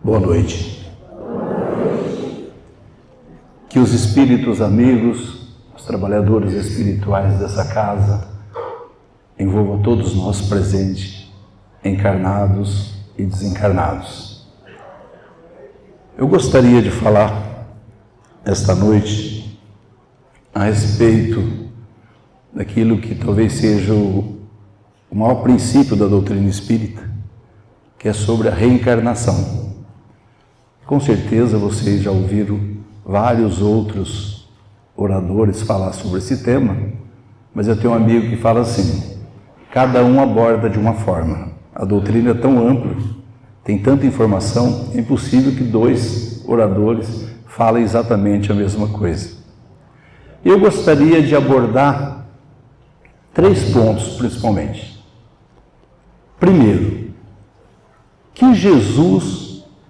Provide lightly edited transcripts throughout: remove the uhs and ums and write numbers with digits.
Boa noite. Que os espíritos amigos, os trabalhadores espirituais dessa casa, envolvam todos nós presentes, encarnados e desencarnados. Eu gostaria de falar esta noite a respeito daquilo que talvez seja o maior princípio da doutrina espírita, que é sobre a reencarnação. Com certeza vocês já ouviram vários outros oradores falar sobre esse tema, mas eu tenho um amigo que fala assim: cada um aborda de uma forma. A doutrina é tão ampla, tem tanta informação, é impossível que dois oradores falem exatamente a mesma coisa. Eu gostaria de abordar 3 pontos principalmente. Primeiro, que Jesus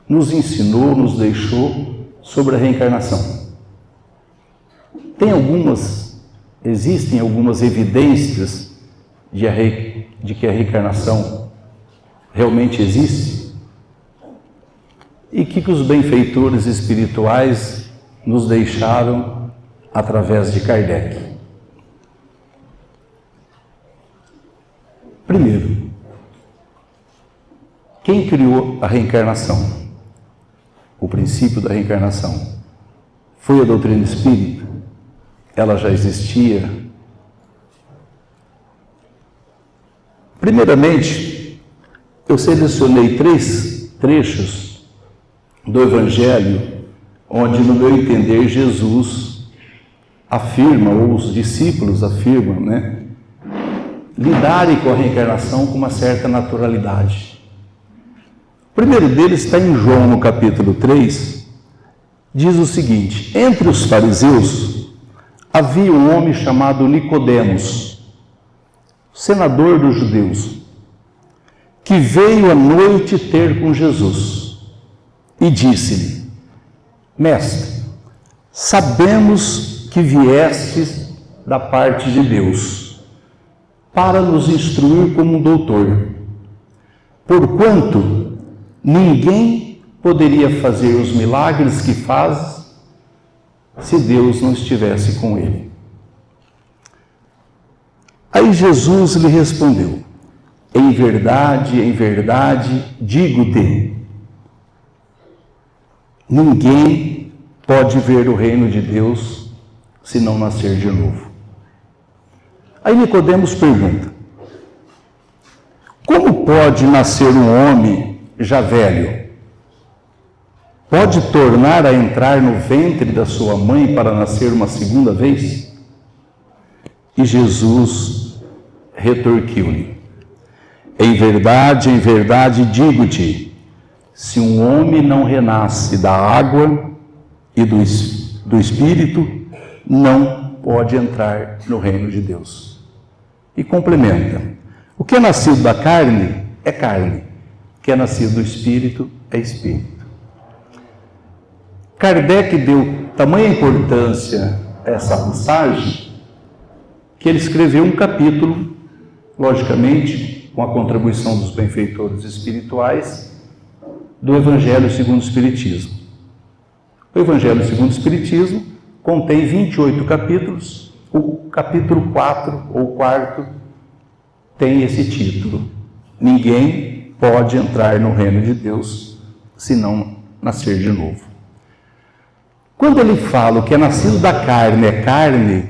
nos ensinou, nos deixou sobre a reencarnação. Existem algumas evidências de que a reencarnação realmente existe? E que os benfeitores espirituais nos deixaram através de Kardec? Primeiro, quem criou a reencarnação? O princípio da reencarnação foi a doutrina espírita? Ela já existia? Primeiramente, eu selecionei 3 trechos do Evangelho onde, no meu entender, Jesus afirma, ou os discípulos afirmam, lidarem com a reencarnação com uma certa naturalidade. O primeiro deles está em João, no capítulo 3, diz o seguinte: entre os fariseus havia um homem chamado Nicodemos, senador dos judeus, que veio à noite ter com Jesus e disse-lhe: Mestre, sabemos que viestes da parte de Deus para nos instruir como um doutor, porquanto ninguém poderia fazer os milagres que faz se Deus não estivesse com ele. Aí Jesus lhe respondeu: em verdade, digo-te, ninguém pode ver o reino de Deus se não nascer de novo. Aí Nicodemos pergunta: como pode nascer um homem já velho? Pode tornar a entrar no ventre da sua mãe para nascer uma segunda vez? E Jesus retorquiu-lhe: em verdade digo-te, se um homem não renasce da água e do Espírito, não pode entrar no reino de Deus. E complementa: o que é nascido da carne é carne, o que é nascido do Espírito é Espírito. Kardec deu tamanha importância a essa passagem que ele escreveu um capítulo, logicamente, com a contribuição dos benfeitores espirituais, do Evangelho segundo o Espiritismo. O Evangelho segundo o Espiritismo contém 28 capítulos, o capítulo 4, ou 4, tem esse título: ninguém pode entrar no reino de Deus se não nascer de novo. Quando ele fala o que é nascido da carne é carne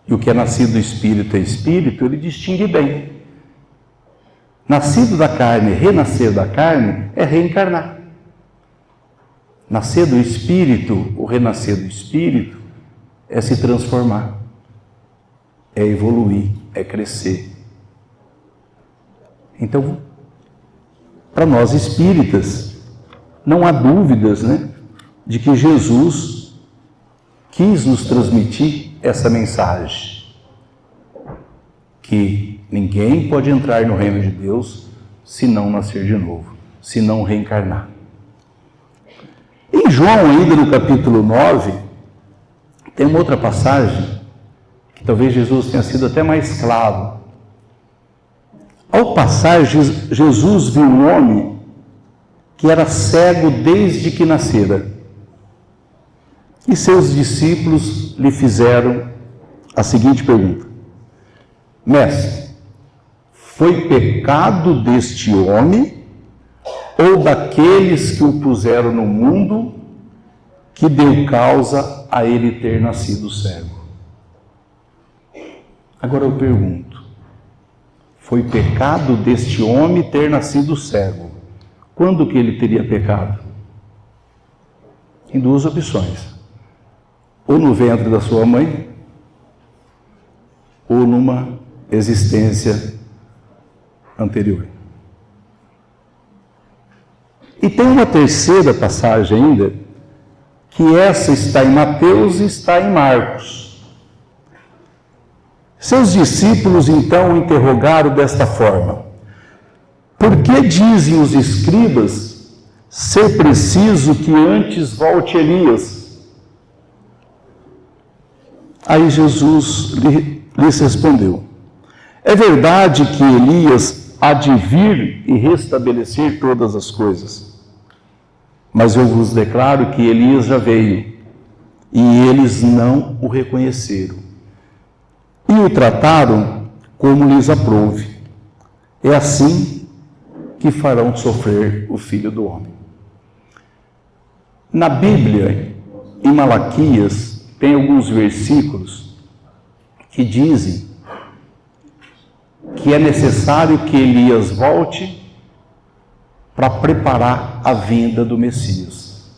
e o que é nascido do Espírito é Espírito, ele distingue bem. Nascido da carne, renascer da carne, é reencarnar. Nascer do Espírito, o renascer do Espírito, é se transformar, é evoluir, é crescer. Então, para nós espíritas, não há dúvidas, de que Jesus quis nos transmitir essa mensagem, que ninguém pode entrar no reino de Deus se não nascer de novo, se não reencarnar. Em João, ainda no capítulo 9, tem uma outra passagem que talvez Jesus tenha sido até mais claro. Ao passar, Jesus viu um homem que que era cego desde que nascera. E seus discípulos lhe fizeram a seguinte pergunta: Mestre, foi pecado deste homem ou daqueles que o puseram no mundo que deu causa a ele ter nascido cego? Agora eu pergunto, foi pecado deste homem ter nascido cego? Quando que ele teria pecado? Tem duas opções: ou no ventre da sua mãe, ou numa existência anterior. E tem uma terceira passagem ainda, que essa está em Mateus e está em Marcos. Seus discípulos então o interrogaram desta forma: por que dizem os escribas ser preciso que antes volte Elias? Aí Jesus lhes respondeu: é verdade que Elias há de vir e restabelecer todas as coisas. Mas eu vos declaro que Elias já veio, e eles não o reconheceram, e o trataram como lhes aprouve. É assim que farão sofrer o Filho do Homem. Na Bíblia, em Malaquias, tem alguns versículos que dizem que é necessário que Elias volte para preparar a vinda do Messias.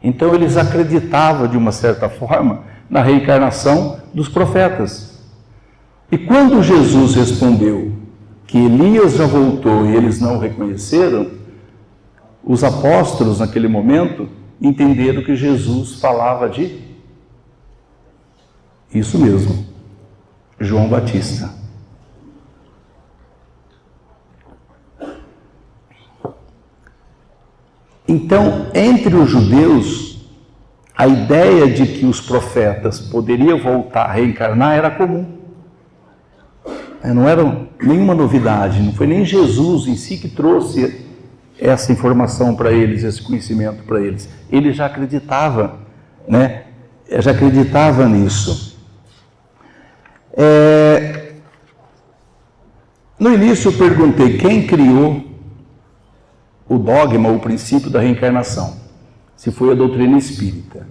Então eles acreditavam, de uma certa forma, na reencarnação dos profetas. E quando Jesus respondeu que Elias já voltou e eles não o reconheceram, os apóstolos, naquele momento, entenderam que Jesus falava de isso mesmo, João Batista. Então, entre os judeus, a ideia de que os profetas poderiam voltar a reencarnar era comum. Não era nenhuma novidade, não foi nem Jesus em si que trouxe essa informação para eles, esse conhecimento para eles. Ele já acreditava, né? Já acreditava nisso. No início eu perguntei quem criou o dogma, o princípio da reencarnação, se foi a doutrina espírita.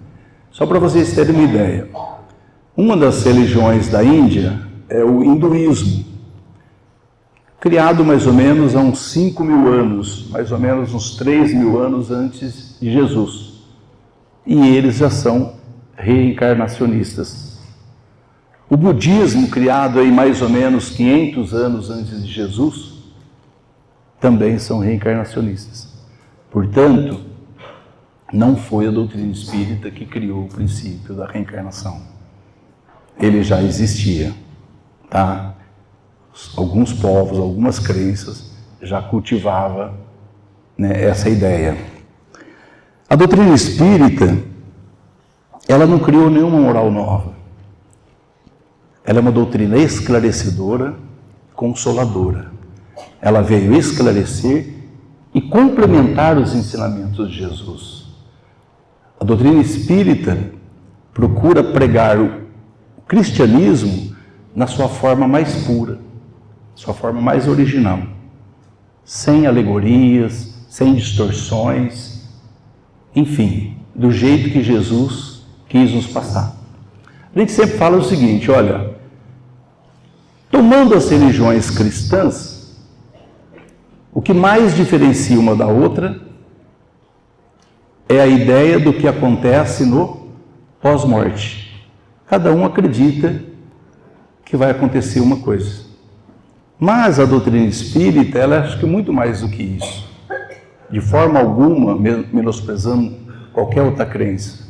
Só para vocês terem uma ideia, uma das religiões da Índia é o hinduísmo, criado mais ou menos há uns 5.000 anos, mais ou menos uns 3.000 anos antes de Jesus. E eles já são reencarnacionistas. O budismo, criado aí mais ou menos 500 anos antes de Jesus, também são reencarnacionistas. Portanto, não foi a doutrina espírita que criou o princípio da reencarnação. Ele já existia, tá? Alguns povos, algumas crenças já cultivavam, né, essa ideia. A doutrina espírita, ela não criou nenhuma moral nova. Ela é uma doutrina esclarecedora, consoladora. Ela veio esclarecer e complementar os ensinamentos de Jesus. A doutrina espírita procura pregar o cristianismo na sua forma mais pura, sua forma mais original, sem alegorias, sem distorções, enfim, do jeito que Jesus quis nos passar. A gente sempre fala o seguinte, olha, tomando as religiões cristãs, o que mais diferencia uma da outra é a ideia do que acontece no pós-morte. Cada um acredita que vai acontecer uma coisa. Mas a doutrina espírita, ela acha que muito mais do que isso. De forma alguma, menosprezando qualquer outra crença.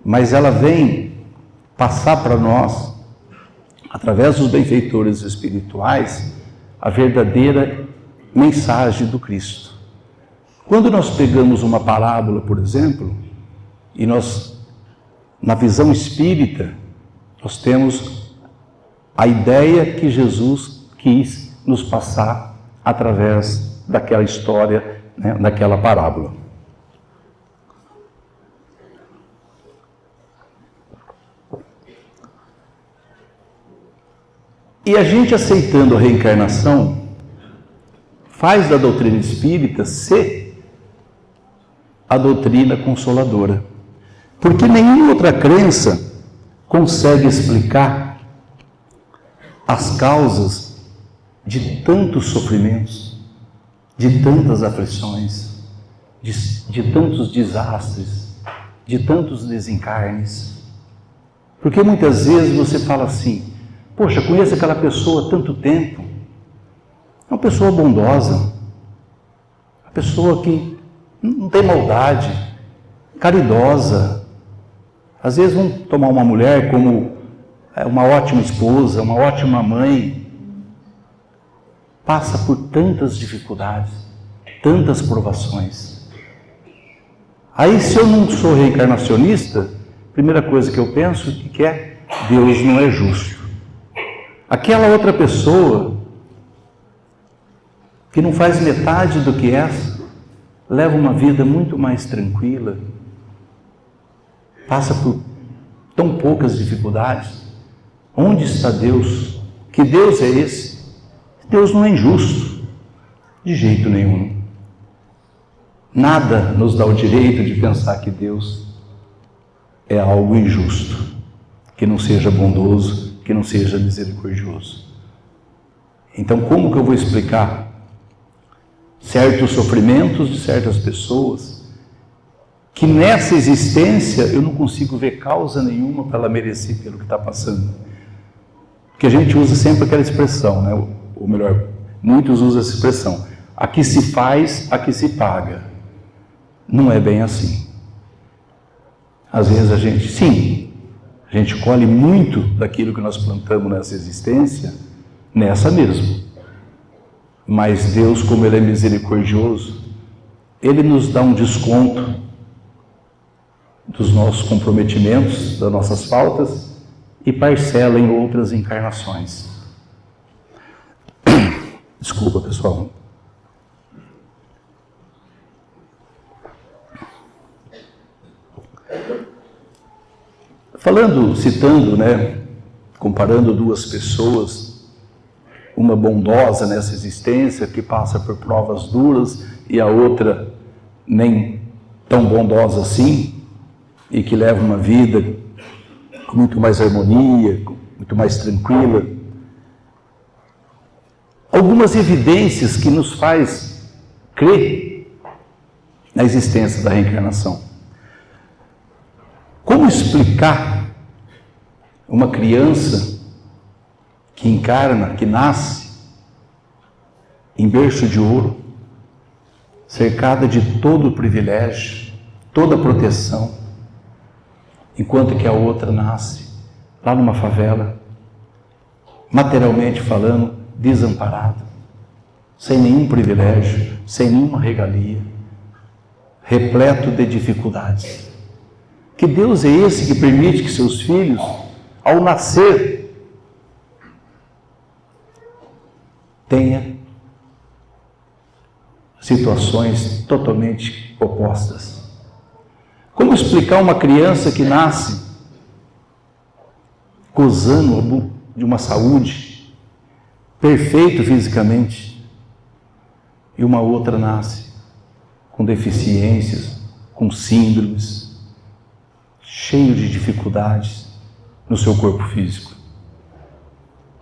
Mas ela vem passar para nós, através dos benfeitores espirituais, a verdadeira mensagem do Cristo. Quando nós pegamos uma parábola, por exemplo, e nós, na visão espírita, nós temos a ideia que Jesus quis nos passar através daquela história né, naquela parábola. E a gente aceitando a reencarnação faz da doutrina espírita ser a doutrina consoladora. Porque nenhuma outra crença consegue explicar as causas de tantos sofrimentos, de tantas aflições, de tantos desastres, de tantos desencarnes. Porque muitas vezes você fala assim: poxa, conheço aquela pessoa há tanto tempo, é uma pessoa bondosa, uma pessoa que não tem maldade, caridosa. Às vezes vamos tomar uma mulher como uma ótima esposa, uma ótima mãe, passa por tantas dificuldades, tantas provações. Aí, se eu não sou reencarnacionista, a primeira coisa que eu penso é: Deus não é justo. Aquela outra pessoa que não faz metade do que essa, leva uma vida muito mais tranquila, passa por tão poucas dificuldades. Onde está Deus? Que Deus é esse? Deus não é injusto, de jeito nenhum. Nada nos dá o direito de pensar que Deus é algo injusto, que não seja bondoso, que não seja misericordioso. Então, como que eu vou explicar certos sofrimentos de certas pessoas que nessa existência eu não consigo ver causa nenhuma para ela merecer pelo que está passando? Porque a gente usa sempre aquela expressão, né? Ou melhor, muitos usam essa expressão: a que se faz, a que se paga. Não é bem assim. Às vezes a gente colhe muito daquilo que nós plantamos nessa existência, nessa mesmo. Mas Deus, como Ele é misericordioso, Ele nos dá um desconto dos nossos comprometimentos, das nossas faltas, e parcela em outras encarnações. Desculpa, pessoal. Citando, né, comparando duas pessoas, uma bondosa nessa existência que passa por provas duras e a outra nem tão bondosa assim e que leva uma vida com muito mais harmonia, muito mais tranquila. Algumas evidências que nos faz crer na existência da reencarnação. Como explicar uma criança que encarna, que nasce em berço de ouro, cercada de todo o privilégio, toda a proteção, enquanto que a outra nasce lá numa favela, materialmente falando, desamparada, sem nenhum privilégio, sem nenhuma regalia, repleto de dificuldades? Que Deus é esse que permite que seus filhos, ao nascer, tenha situações totalmente opostas? Como explicar uma criança que nasce gozando de uma saúde, perfeito fisicamente, e uma outra nasce com deficiências, com síndromes, cheio de dificuldades no seu corpo físico?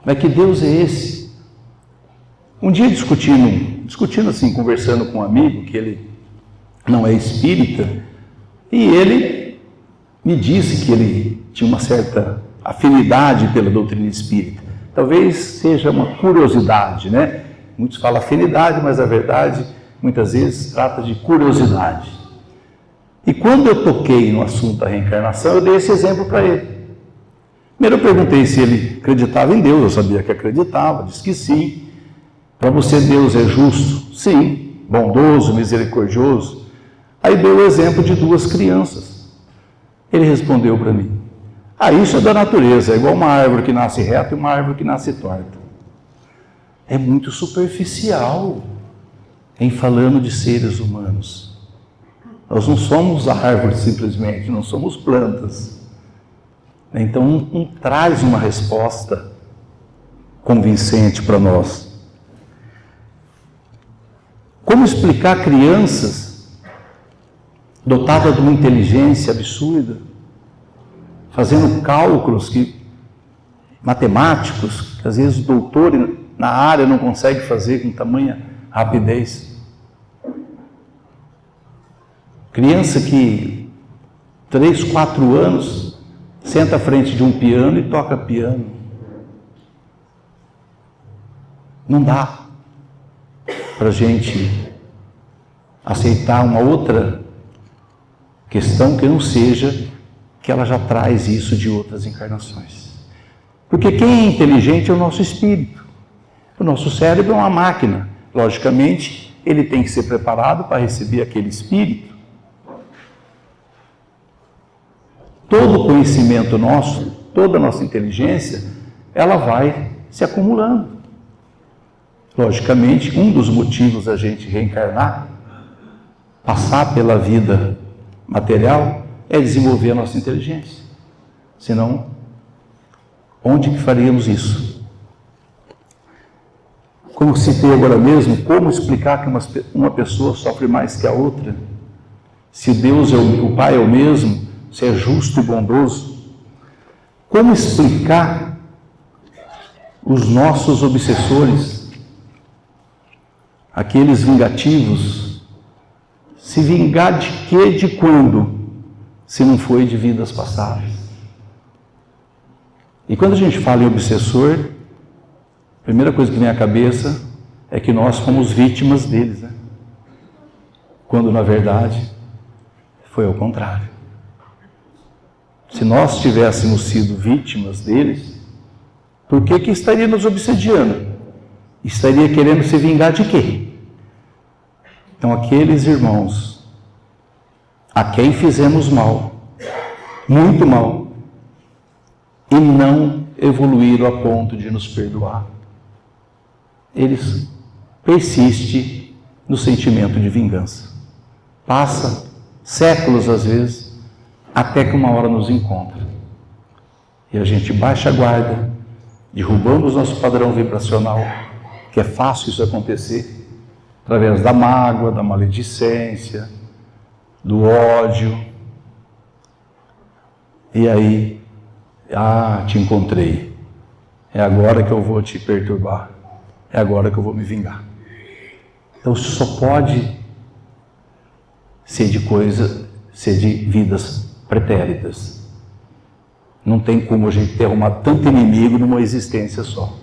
Mas que Deus é esse? Um dia discutindo assim, conversando com um amigo, que ele não é espírita, e ele me disse que ele tinha uma certa afinidade pela doutrina espírita. Talvez seja uma curiosidade, né? Muitos falam afinidade, mas a verdade, muitas vezes, trata de curiosidade. E quando eu toquei no assunto da reencarnação, eu dei esse exemplo para ele. Primeiro eu perguntei se ele acreditava em Deus, eu sabia que acreditava, disse que sim. Para você Deus é justo? Sim. Bondoso, misericordioso? Aí deu o exemplo de duas crianças. Ele respondeu para mim: isso é da natureza, é igual uma árvore que nasce reta e uma árvore que nasce torta. É muito superficial. em falando de seres humanos. Nós não somos árvores simplesmente, não somos plantas. Então não traz uma resposta convincente para nós. Como explicar crianças dotadas de uma inteligência absurda, fazendo cálculos matemáticos, que às vezes o doutor na área não consegue fazer com tamanha rapidez? Criança que 3, 4 anos senta à frente de um piano e toca piano. Não dá para a gente aceitar uma outra questão que não seja que ela já traz isso de outras encarnações. Porque quem é inteligente é o nosso espírito. O nosso cérebro é uma máquina. Logicamente, ele tem que ser preparado para receber aquele espírito. Todo o conhecimento nosso, toda a nossa inteligência, ela vai se acumulando. Logicamente, um dos motivos da gente reencarnar, passar pela vida material, é desenvolver a nossa inteligência. Senão, onde que faríamos isso? Como citei agora mesmo, como explicar que uma pessoa sofre mais que a outra? Se Deus o Pai é o mesmo, se é justo e bondoso. Como explicar os nossos obsessores, aqueles vingativos? Se vingar de quê, de quando, se não foi de vidas passadas? E quando a gente fala em obsessor, a primeira coisa que vem à cabeça é que nós fomos vítimas deles, né? Quando, na verdade, foi ao contrário. Se nós tivéssemos sido vítimas deles, por que estaria nos obsediando? Estaria querendo se vingar de quê? Então, aqueles irmãos a quem fizemos mal, muito mal, e não evoluíram a ponto de nos perdoar, eles persistem no sentimento de vingança. Passa séculos, às vezes, até que uma hora nos encontra. E a gente baixa a guarda, derrubamos nosso padrão vibracional, que é fácil isso acontecer, através da mágoa, da maledicência, do ódio. E aí, te encontrei. É agora que eu vou te perturbar. É agora que eu vou me vingar. Então, isso só pode ser de vidas pretéritas. Não tem como a gente ter arrumado tanto inimigo numa existência só.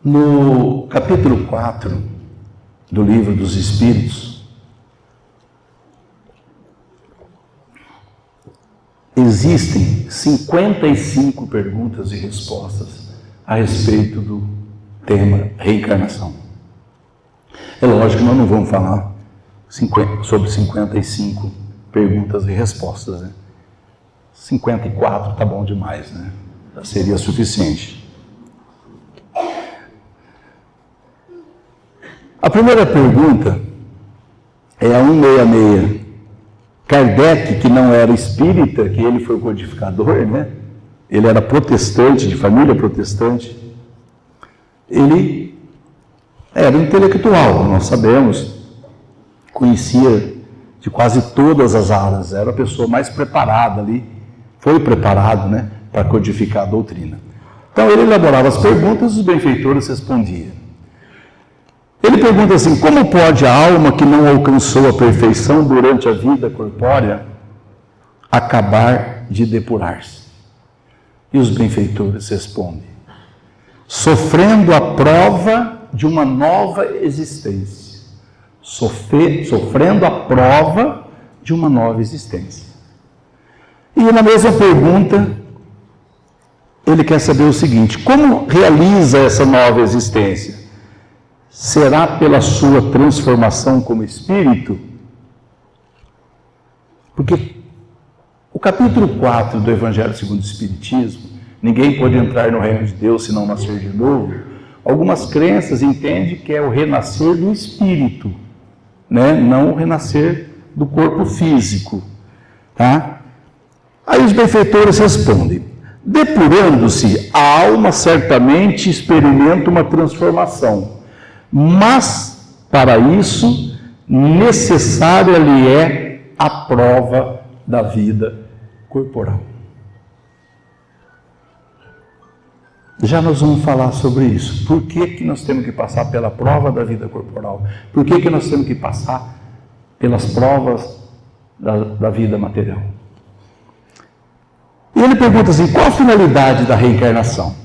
No capítulo 4 do Livro dos Espíritos, existem 55 perguntas e respostas a respeito do tema reencarnação. É lógico que nós não vamos falar sobre 55 perguntas e respostas, né? 54 tá bom demais, né? Já seria suficiente. A primeira pergunta é a 166. Kardec, que não era espírita, que ele foi codificador, né? Ele era protestante, de família protestante. Ele era intelectual, nós sabemos, conhecia de quase todas as áreas, era a pessoa mais preparada ali, foi preparado, né, para codificar a doutrina. Então ele elaborava as perguntas e os benfeitores respondiam. Ele pergunta assim: como pode a alma que não alcançou a perfeição durante a vida corpórea acabar de depurar-se? E os benfeitores respondem: sofrendo a prova de uma nova existência. Sofrendo a prova de uma nova existência. E na mesma pergunta, ele quer saber o seguinte: como realiza essa nova existência? Será pela sua transformação como espírito? Porque o capítulo 4 do Evangelho segundo o Espiritismo, ninguém pode entrar no reino de Deus se não nascer de novo. Algumas crenças entendem que é o renascer do espírito, né? Não o renascer do corpo físico. Tá? Aí os benfeitores respondem: depurando-se, a alma certamente experimenta uma transformação, mas para isso necessária lhe é a prova da vida corporal. Já nós vamos falar sobre isso. Por que nós temos que passar pela prova da vida corporal? Por que nós temos que passar pelas provas da vida material? E ele pergunta assim: qual a finalidade da reencarnação?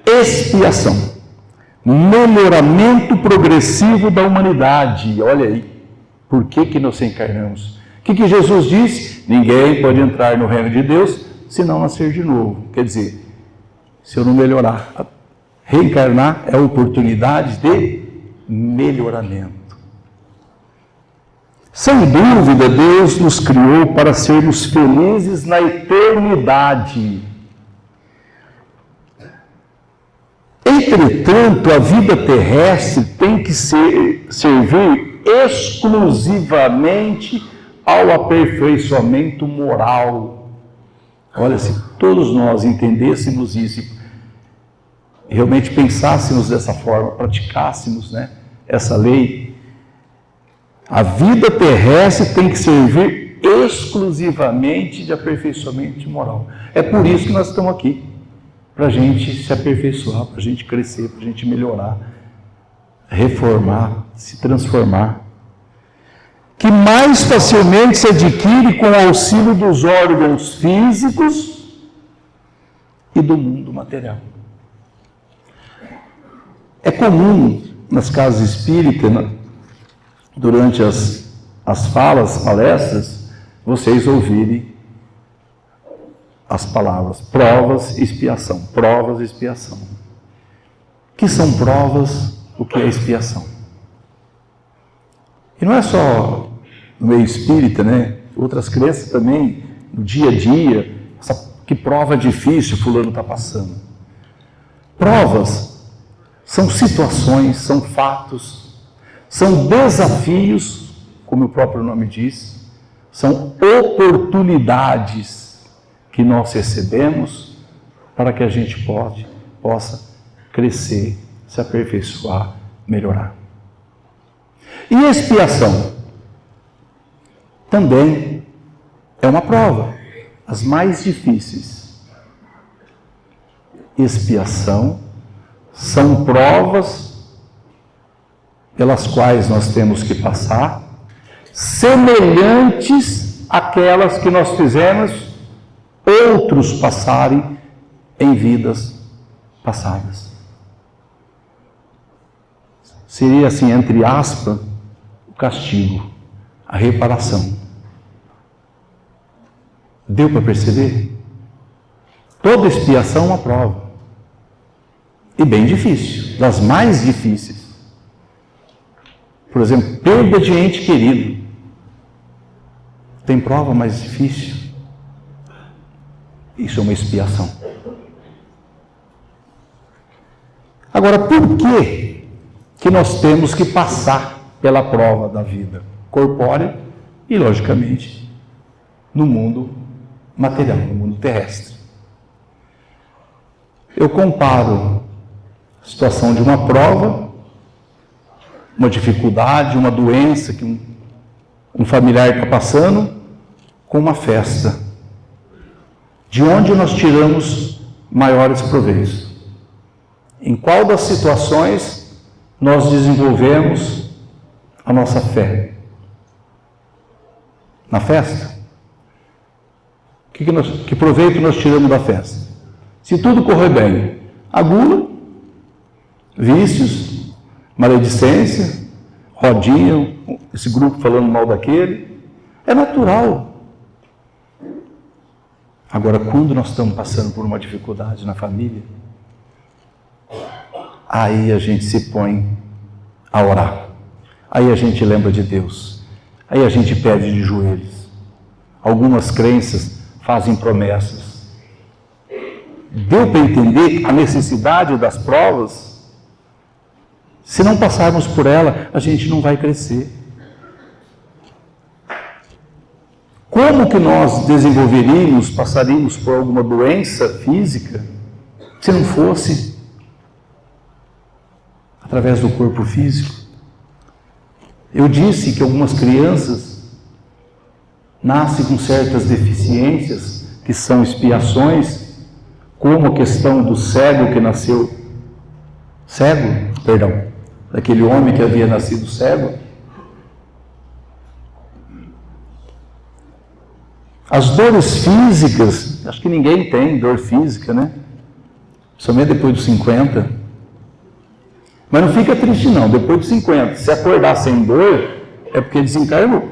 Expiação, melhoramento progressivo da humanidade. Olha aí, por que nós reencarnamos? O que Jesus disse? Ninguém pode entrar no reino de Deus se não nascer de novo. Quer dizer, se eu não melhorar, reencarnar é a oportunidade de melhoramento. Sem dúvida, Deus nos criou para sermos felizes na eternidade. Entretanto, a vida terrestre tem que servir exclusivamente ao aperfeiçoamento moral. Olha, se todos nós entendêssemos isso, realmente pensássemos dessa forma, praticássemos, né, essa lei, a vida terrestre tem que servir exclusivamente de aperfeiçoamento moral. É por isso que nós estamos aqui, para a gente se aperfeiçoar, para a gente crescer, para a gente melhorar, reformar, se transformar. Que mais facilmente se adquire com o auxílio dos órgãos físicos e do mundo material. É comum nas casas espíritas, durante as palestras, vocês ouvirem as palavras provas e expiação, provas e expiação. O que são provas, o que é expiação? E não é só no meio espírita, né? Outras crenças também, no dia a dia, que prova difícil fulano está passando. Provas são situações, são fatos, são desafios, como o próprio nome diz, são oportunidades que nós recebemos para que a gente possa crescer, se aperfeiçoar, melhorar. E a expiação também é uma prova, as mais difíceis. Expiação são provas pelas quais nós temos que passar, semelhantes àquelas que nós fizemos outros passarem em vidas passadas. Seria assim, entre aspas, o castigo, a reparação. Deu para perceber? Toda expiação é uma prova. E bem difícil, das mais difíceis. Por exemplo, perda de ente querido. Tem prova mais difícil? Isso é uma expiação. Agora, por que nós temos que passar pela prova da vida corpórea e, logicamente, no mundo material, no mundo terrestre? Eu comparo a situação de uma prova, uma dificuldade, uma doença que um familiar está passando, com uma festa, de onde nós tiramos maiores proveitos. Em qual das situações nós desenvolvemos a nossa fé? Na festa? Que proveito nós tiramos da festa? Se tudo correr bem, a gula, vícios, maledicência, rodinha, esse grupo falando mal daquele, é natural. Agora, quando nós estamos passando por uma dificuldade na família, aí a gente se põe a orar. Aí a gente lembra de Deus. Aí a gente pede de joelhos. Algumas crenças fazem promessas. deu para entender a necessidade das provas. Se não passarmos por ela, a gente não vai crescer. Como que nós desenvolveríamos, passaríamos por alguma doença física, se não fosse através do corpo físico? Eu disse que algumas crianças nascem com certas deficiências, que são expiações, como a questão do cego que nasceu cego, daquele homem que havia nascido cego. As dores físicas, acho que ninguém tem dor física, né? Somente depois dos 50. Mas não fica triste não, depois dos 50. Se acordar sem dor, é porque desencarnou.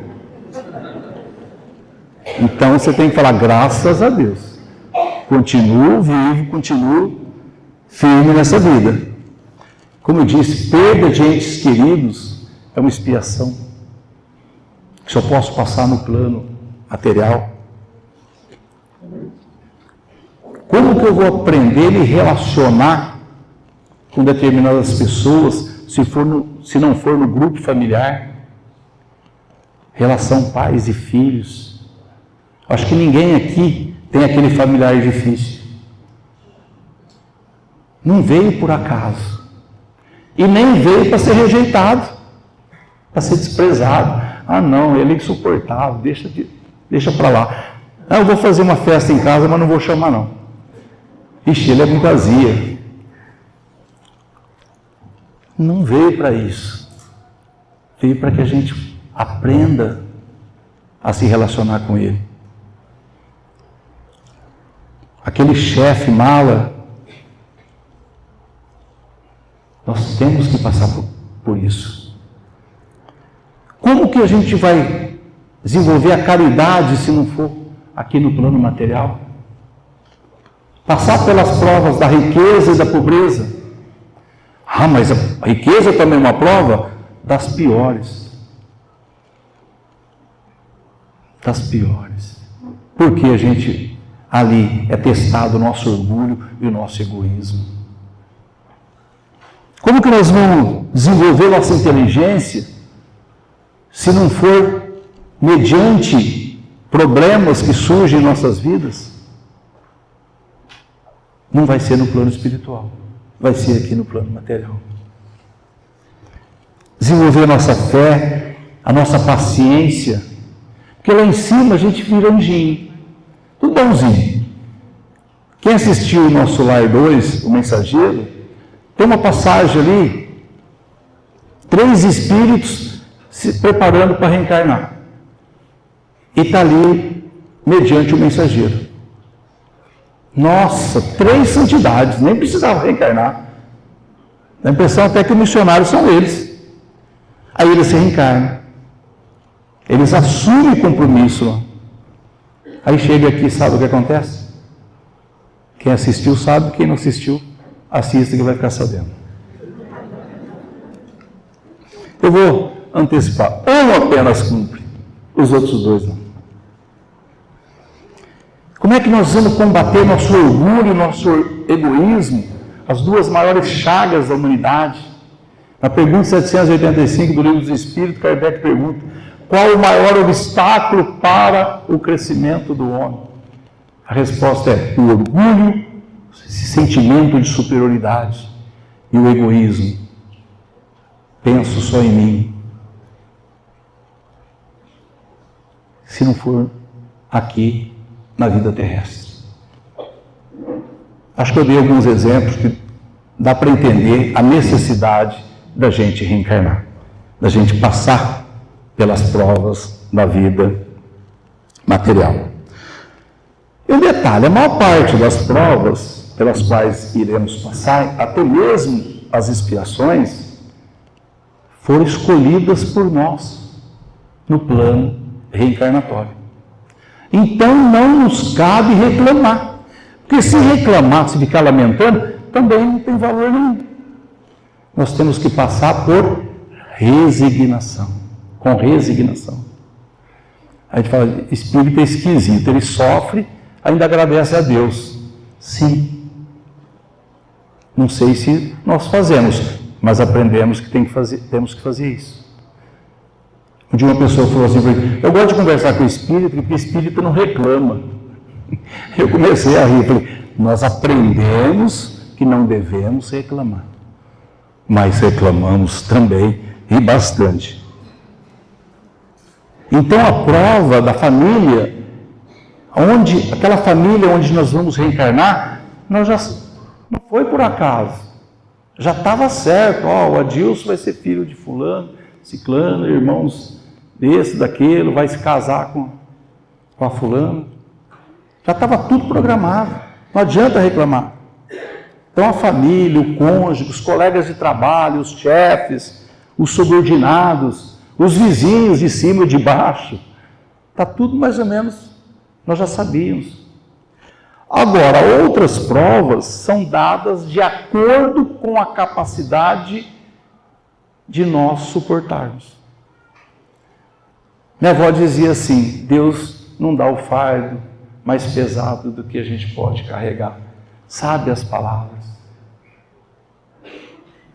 Então você tem que falar, graças a Deus. Continuo vivo, continuo firme nessa vida. Como eu disse, perda de entes queridos é uma expiação que só posso passar no plano material. Como que eu vou aprender a me relacionar com determinadas pessoas, se não for no grupo familiar? Relação pais e filhos. Acho que ninguém aqui tem aquele familiar difícil. Não veio por acaso. E nem veio para ser rejeitado, para ser desprezado. Ah não, ele é insuportável, deixa para lá. Ah, eu vou fazer uma festa em casa, mas não vou chamar não. Ixi, ele é muito vazia. Não veio para isso. Veio para que a gente aprenda a se relacionar com ele. Aquele chefe mala, nós temos que passar por isso. Como que a gente vai desenvolver a caridade se não for aqui no plano material? Passar pelas provas da riqueza e da pobreza. Ah, mas a riqueza também é uma prova? Das piores. Das piores. Porque a gente ali é testado o nosso orgulho e o nosso egoísmo. Como que nós vamos desenvolver nossa inteligência se não for mediante problemas que surgem em nossas vidas? Não vai ser no plano espiritual, vai ser aqui no plano material. Desenvolver a nossa fé, a nossa paciência, porque lá em cima a gente vira anjinho, tudo bonzinho. Quem assistiu o nosso Lar 2, o Mensageiro, tem uma passagem ali, 3 espíritos se preparando para reencarnar. E está ali, mediante o mensageiro. Nossa, 3 santidades, nem precisava reencarnar. Dá a impressão até que os missionários são eles. Aí eles se reencarnam. Eles assumem compromisso. Aí chega aqui, sabe o que acontece? Quem assistiu sabe, quem não assistiu, assista que vai ficar sabendo. Eu vou antecipar. Um apenas cumpre, os outros 2 não. Como é que nós vamos combater nosso orgulho, nosso egoísmo, as 2 maiores chagas da humanidade? Na pergunta 785 do Livro dos Espíritos, Kardec pergunta: qual o maior obstáculo para o crescimento do homem? A resposta é o orgulho, esse sentimento de superioridade, e o egoísmo. Penso só em mim. Se não for aqui, na vida terrestre. Acho que eu dei alguns exemplos que dá para entender a necessidade da gente reencarnar, da gente passar pelas provas da vida material. E um detalhe, a maior parte das provas pelas quais iremos passar, até mesmo as expiações, foram escolhidas por nós no plano reencarnatório. Então não nos cabe reclamar. Porque se reclamar, se ficar lamentando, também não tem valor nenhum. Nós temos que passar por resignação. Com resignação. A gente fala, espírito é esquisito, ele sofre, ainda agradece a Deus. Sim, Não sei se nós fazemos, mas aprendemos que temos que fazer isso. Um dia uma pessoa falou assim, eu gosto de conversar com o espírito, porque o espírito não reclama. Eu comecei a rir, falei, nós aprendemos que não devemos reclamar, mas reclamamos também, e bastante. Então a prova da família, aquela família onde nós vamos reencarnar, não foi por acaso, já estava certo, o Adilson vai ser filho de fulano, ciclano, irmãos desse, daquele, vai se casar com a fulano, já estava tudo programado, não adianta reclamar. Então a família, o cônjuge, os colegas de trabalho, os chefes, os subordinados, os vizinhos de cima e de baixo, está tudo mais ou menos, nós já sabíamos. Agora, outras provas são dadas de acordo com a capacidade de nós suportarmos. Minha avó dizia assim, Deus não dá o fardo mais pesado do que a gente pode carregar. Sabe as palavras?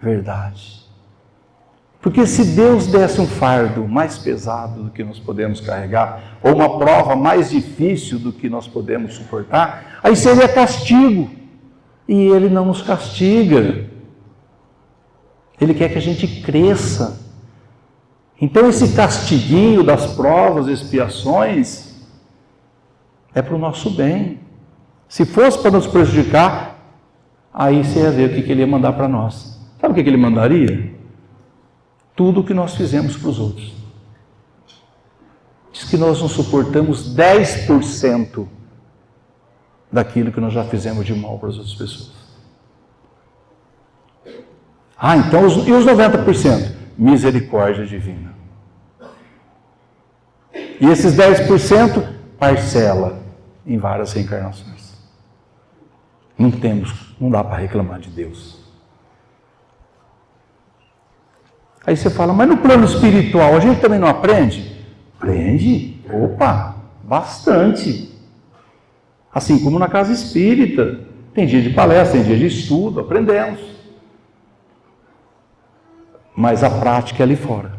Verdade. Porque se Deus desse um fardo mais pesado do que nós podemos carregar, ou uma prova mais difícil do que nós podemos suportar, aí seria castigo. E Ele não nos castiga. Ele quer que a gente cresça. Então esse castiguinho das provas, expiações, é para o nosso bem. Se fosse para nos prejudicar, aí você ia ver o que Ele ia mandar para nós. Sabe o que Ele mandaria? Tudo o que nós fizemos para os outros. Diz que nós não suportamos 10% daquilo que nós já fizemos de mal para as outras pessoas. Então, e os 90%? Misericórdia divina. E esses 10% parcela em várias reencarnações. Não dá para reclamar de Deus. Aí você fala, mas no plano espiritual a gente também não aprende? Aprende? Opa, bastante. Assim como na casa espírita. Tem dia de palestra, tem dia de estudo, aprendemos. Mas a prática é ali fora.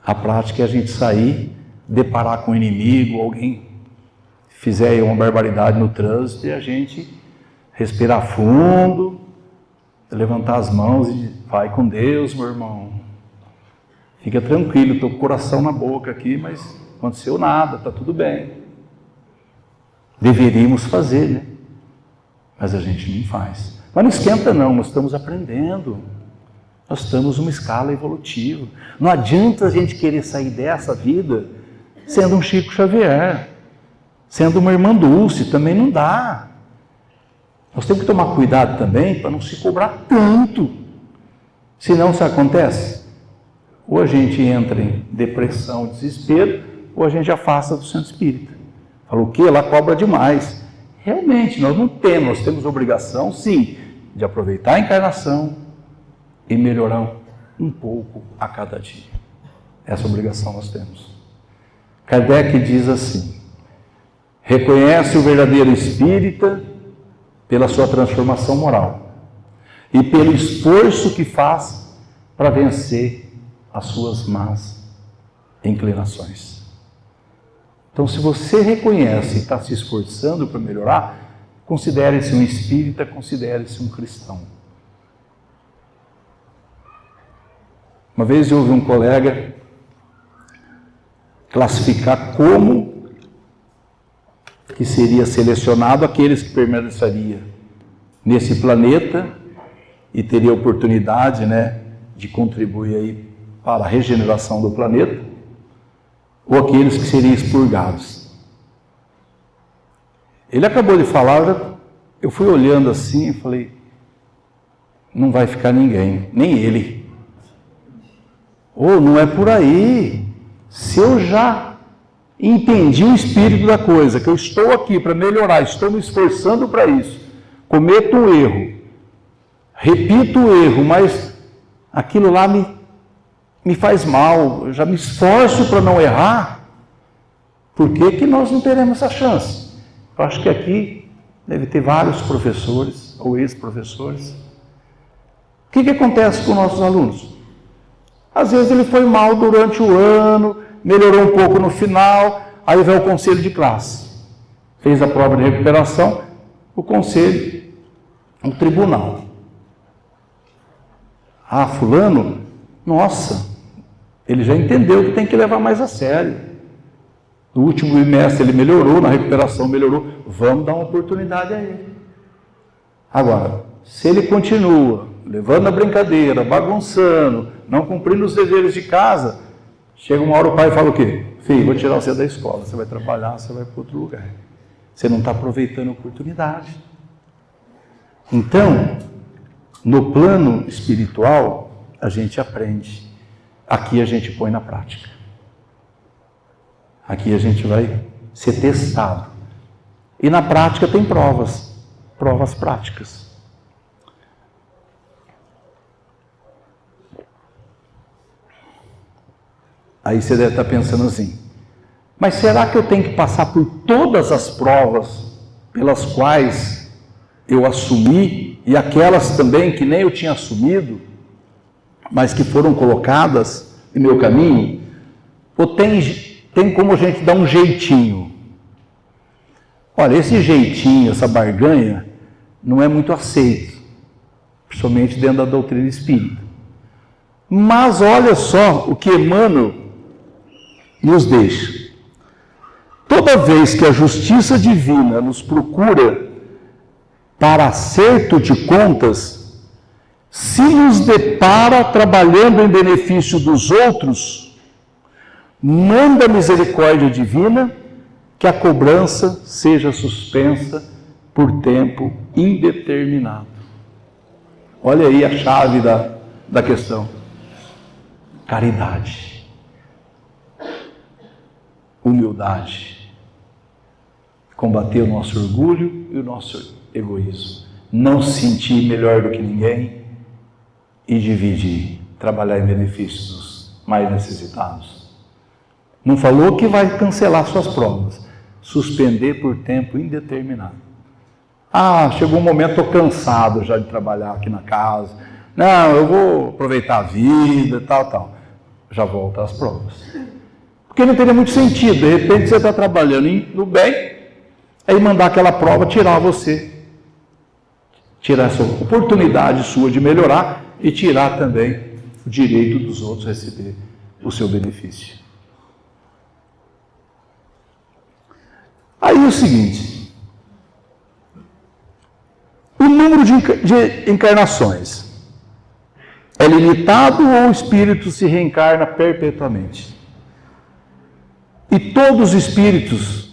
A prática é a gente sair, deparar com o inimigo, alguém fizer uma barbaridade no trânsito e a gente respirar fundo, levantar as mãos e vai com Deus, meu irmão. Fica tranquilo, estou com o coração na boca aqui, mas não aconteceu nada, está tudo bem. Deveríamos fazer, né? Mas a gente não faz. Mas não esquenta não, nós estamos aprendendo. Nós estamos numa escala evolutiva. Não adianta a gente querer sair dessa vida sendo um Chico Xavier, sendo uma irmã Dulce, também não dá. Nós temos que tomar cuidado também para não se cobrar tanto. Senão, isso acontece? Ou a gente entra em depressão, desespero, ou a gente afasta do centro espírita. Fala, o quê? Ela cobra demais. Realmente, nós temos obrigação, sim, de aproveitar a encarnação e melhorar um pouco a cada dia. Essa obrigação nós temos. Kardec diz assim, reconhece o verdadeiro espírita pela sua transformação moral e pelo esforço que faz para vencer as suas más inclinações. Então, se você reconhece e está se esforçando para melhorar, considere-se um espírita, considere-se um cristão. Uma vez eu ouvi um colega classificar como que seria selecionado aqueles que permaneceriam nesse planeta e teria oportunidade, de contribuir aí para a regeneração do planeta, ou aqueles que seriam expurgados. Ele acabou de falar, eu fui olhando assim e falei, não vai ficar ninguém, nem ele. Não é por aí. Se eu já entendi o espírito da coisa, que eu estou aqui para melhorar, estou me esforçando para isso, cometo um erro, repito o erro, mas aquilo lá me faz mal, eu já me esforço para não errar, por que nós não teremos essa chance? Eu acho que aqui deve ter vários professores, ou ex-professores. O que acontece com nossos alunos? Às vezes ele foi mal durante o ano, melhorou um pouco no final, aí vem o conselho de classe. Fez a prova de recuperação, o conselho, o tribunal. Ah, fulano, nossa, ele já entendeu que tem que levar mais a sério. No último bimestre ele melhorou, na recuperação melhorou, vamos dar uma oportunidade a ele. Agora, se ele continua levando a brincadeira, bagunçando, não cumprindo os deveres de casa, chega uma hora o pai fala o quê? Filho, vou tirar você da escola, você vai trabalhar, você vai para outro lugar. Você não está aproveitando a oportunidade. Então, no plano espiritual, a gente aprende. Aqui a gente põe na prática. Aqui a gente vai ser testado. E na prática tem provas práticas. Aí você deve estar pensando assim, mas será que eu tenho que passar por todas as provas pelas quais eu assumi e aquelas também que nem eu tinha assumido, mas que foram colocadas em meu caminho? Ou tem como a gente dar um jeitinho? Olha, esse jeitinho, essa barganha, não é muito aceito, principalmente dentro da doutrina espírita. Mas olha só o que Emmanuel nos deixa. Toda vez que a justiça divina nos procura para acerto de contas, se nos depara trabalhando em benefício dos outros, manda a misericórdia divina que a cobrança seja suspensa por tempo indeterminado. Olha aí a chave da questão. Caridade. Humildade. Combater o nosso orgulho e o nosso egoísmo. Não se sentir melhor do que ninguém e dividir. Trabalhar em benefício dos mais necessitados. Não falou que vai cancelar suas provas. Suspender por tempo indeterminado. Ah, chegou um momento, estou cansado já de trabalhar aqui na casa. Não, eu vou aproveitar a vida, tal. Já volta às provas. Porque não teria muito sentido. De repente você está trabalhando no bem, aí mandar aquela prova tirar você. Tirar essa oportunidade sua de melhorar e tirar também o direito dos outros receber o seu benefício. Aí é o seguinte, o número de encarnações é limitado ou o espírito se reencarna perpetuamente? E todos os espíritos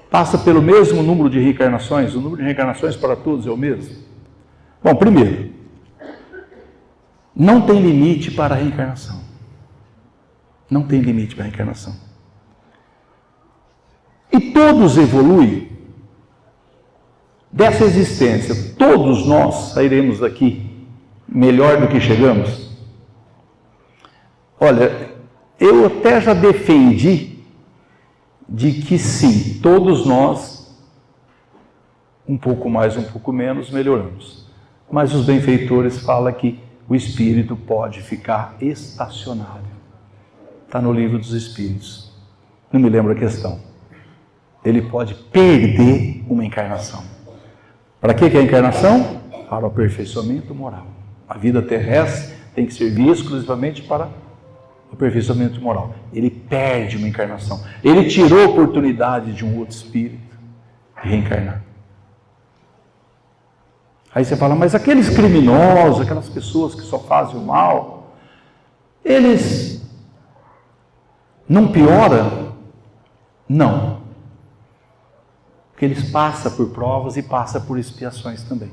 passam pelo mesmo número de reencarnações? O número de reencarnações para todos é o mesmo? Bom, primeiro, não tem limite para a reencarnação. Não tem limite para a reencarnação. E todos evoluem dessa existência. Todos nós sairemos daqui melhor do que chegamos. Olha, eu até já defendi de que sim, todos nós, um pouco mais, um pouco menos, melhoramos. Mas os benfeitores falam que o espírito pode ficar estacionário. Está no livro dos Espíritos. Não me lembro a questão. Ele pode perder uma encarnação. Para que é a encarnação? Para o aperfeiçoamento moral. A vida terrestre tem que servir exclusivamente para o aperfeiçoamento moral. Ele perde uma encarnação. Ele tirou a oportunidade de um outro espírito de reencarnar. Aí você fala, mas aqueles criminosos, aquelas pessoas que só fazem o mal, eles não pioram? Não. Porque eles passam por provas e passam por expiações também.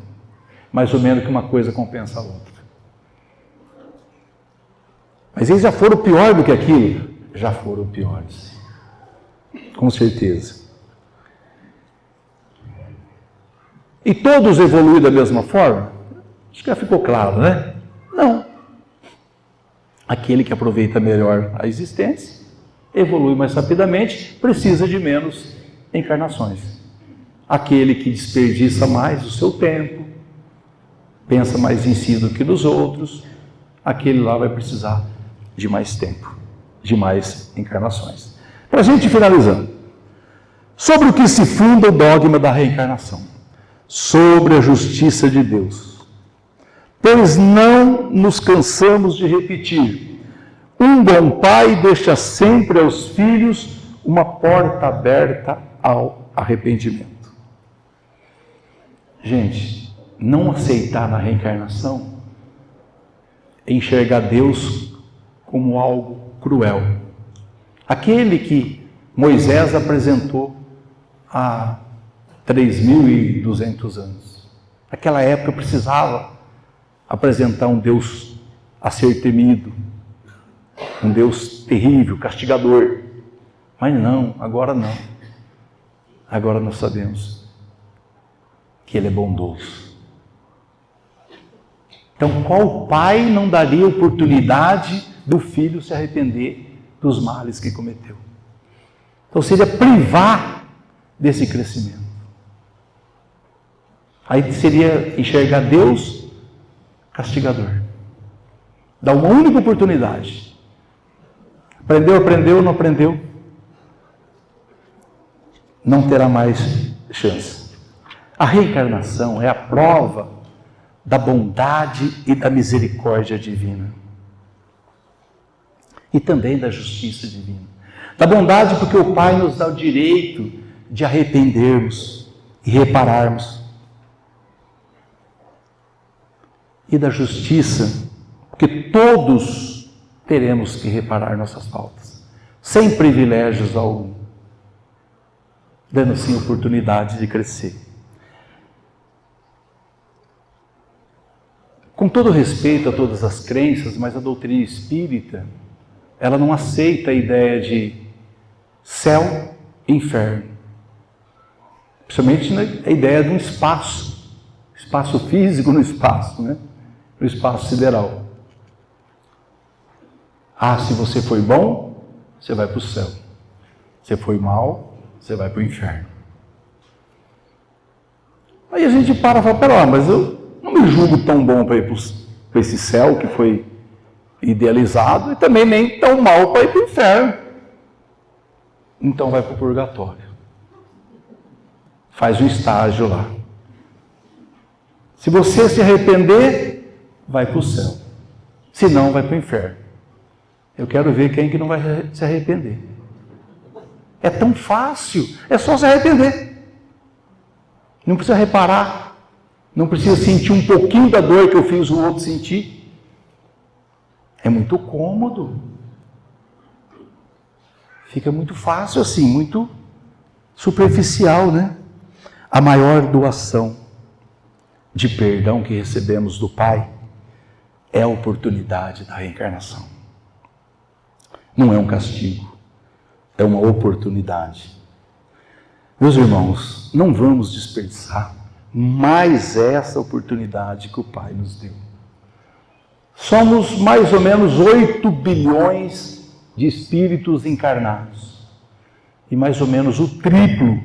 Mais ou menos que uma coisa compensa a outra. Mas eles já foram pior do que aquilo? Já foram piores. Com certeza. E todos evoluem da mesma forma? Acho que já ficou claro, né? Não. Aquele que aproveita melhor a existência, evolui mais rapidamente, precisa de menos encarnações. aquele que desperdiça mais o seu tempo, pensa mais em si do que nos outros, aquele lá vai precisar de mais tempo, de mais encarnações. Para a gente finalizando, sobre o que se funda o dogma da reencarnação? Sobre a justiça de Deus. Pois não nos cansamos de repetir: um bom pai deixa sempre aos filhos uma porta aberta ao arrependimento. Gente, não aceitar na reencarnação é enxergar Deus como algo cruel. Aquele que Moisés apresentou há 3.200 anos. Naquela época precisava apresentar um Deus a ser temido, um Deus terrível, castigador. Mas não, agora não. Agora nós sabemos que Ele é bondoso. Então, qual pai não daria oportunidade do filho se arrepender dos males que cometeu? Então, seria privar desse crescimento. Aí seria enxergar Deus castigador. Dá uma única oportunidade. Aprendeu, não aprendeu, não terá mais chance. A reencarnação é a prova da bondade e da misericórdia divina. E também da justiça divina. Da bondade porque o Pai nos dá o direito de arrependermos e repararmos. E da justiça, porque todos teremos que reparar nossas faltas, sem privilégios algum, dando sim oportunidade de crescer. Com todo respeito a todas as crenças, mas a doutrina espírita, ela não aceita a ideia de céu e inferno. Principalmente a ideia de um espaço físico no espaço, né? No espaço sideral. Ah, se você foi bom, você vai para o céu. Se foi mal, você vai para o inferno. Aí a gente para e fala, pera lá, mas eu não me julgo tão bom para ir para esse céu que foi idealizado e também nem tão mal para ir para o inferno. Então vai para o purgatório. Faz um estágio lá. Se você se arrepender, vai para o céu. Se não, vai para o inferno. Eu quero ver quem que não vai se arrepender. É tão fácil, é só se arrepender. Não precisa reparar, não precisa sentir um pouquinho da dor que eu fiz o outro sentir. É muito cômodo. Fica muito fácil assim, muito superficial, né? A maior doação de perdão que recebemos do Pai é a oportunidade da reencarnação. Não é um castigo, é uma oportunidade. Meus irmãos, não vamos desperdiçar mais essa oportunidade que o Pai nos deu. Somos mais ou menos 8 bilhões de espíritos encarnados e mais ou menos o triplo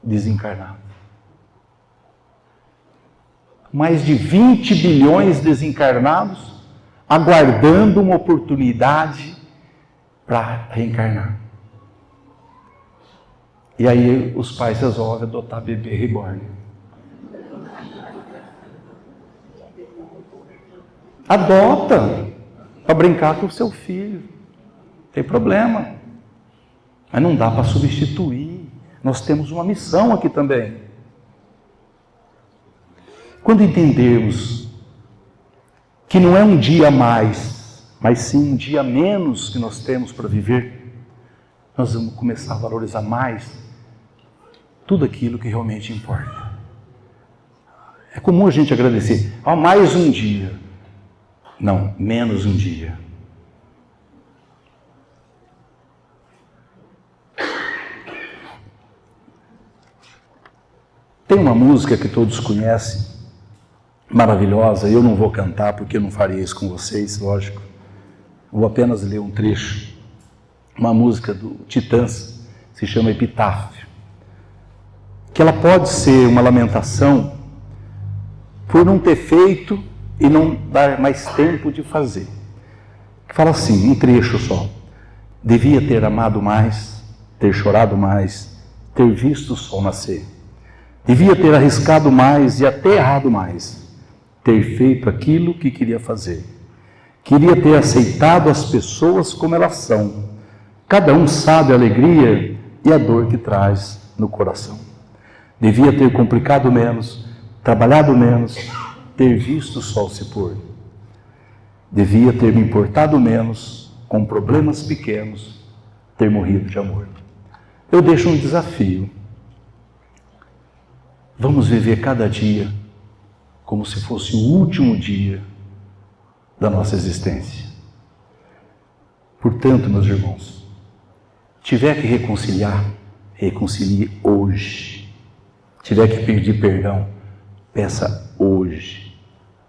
desencarnado. Mais de 20 bilhões desencarnados aguardando uma oportunidade para reencarnar. E aí os pais resolvem adotar bebê reborn. Adota para brincar com o seu filho. Não tem problema. Mas não dá para substituir. Nós temos uma missão aqui também. Quando entendermos que não é um dia a mais, mas sim um dia a menos que nós temos para viver, nós vamos começar a valorizar mais tudo aquilo que realmente importa. É comum a gente agradecer. Mais um dia. Não, menos um dia. Tem uma música que todos conhecem, maravilhosa, eu não vou cantar porque eu não faria isso com vocês, lógico. Vou apenas ler um trecho. Uma música do Titãs, se chama Epitáfio, que ela pode ser uma lamentação por não ter feito e não dar mais tempo de fazer. Fala assim, um trecho só. Devia ter amado mais, ter chorado mais, ter visto o sol nascer. Devia ter arriscado mais e até errado mais, ter feito aquilo que queria fazer. Queria ter aceitado as pessoas como elas são. Cada um sabe a alegria e a dor que traz no coração. Devia ter complicado menos, trabalhado menos, ter visto o sol se pôr. Devia ter me importado menos com problemas pequenos, ter morrido de amor. Eu deixo um desafio. Vamos viver cada dia como se fosse o último dia da nossa existência. Portanto, meus irmãos, tiver que reconciliar, reconcilie hoje. Tiver que pedir perdão, peça hoje.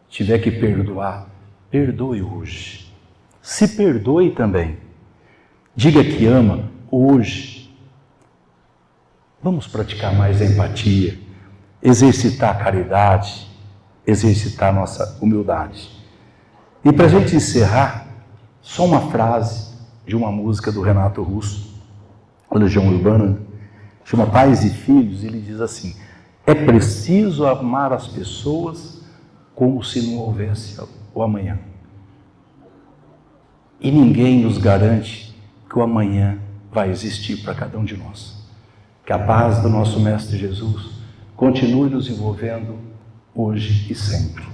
Tiver que perdoar, perdoe hoje. Se perdoe também. Diga que ama hoje. Vamos praticar mais a empatia, exercitar a caridade, exercitar a nossa humildade. E para a gente encerrar, só uma frase de uma música do Renato Russo, a Legião Urbana, chama Pais e Filhos, e ele diz assim: é preciso amar as pessoas como se não houvesse o amanhã. E ninguém nos garante que o amanhã vai existir para cada um de nós. Que a paz do nosso Mestre Jesus continue nos envolvendo hoje e sempre.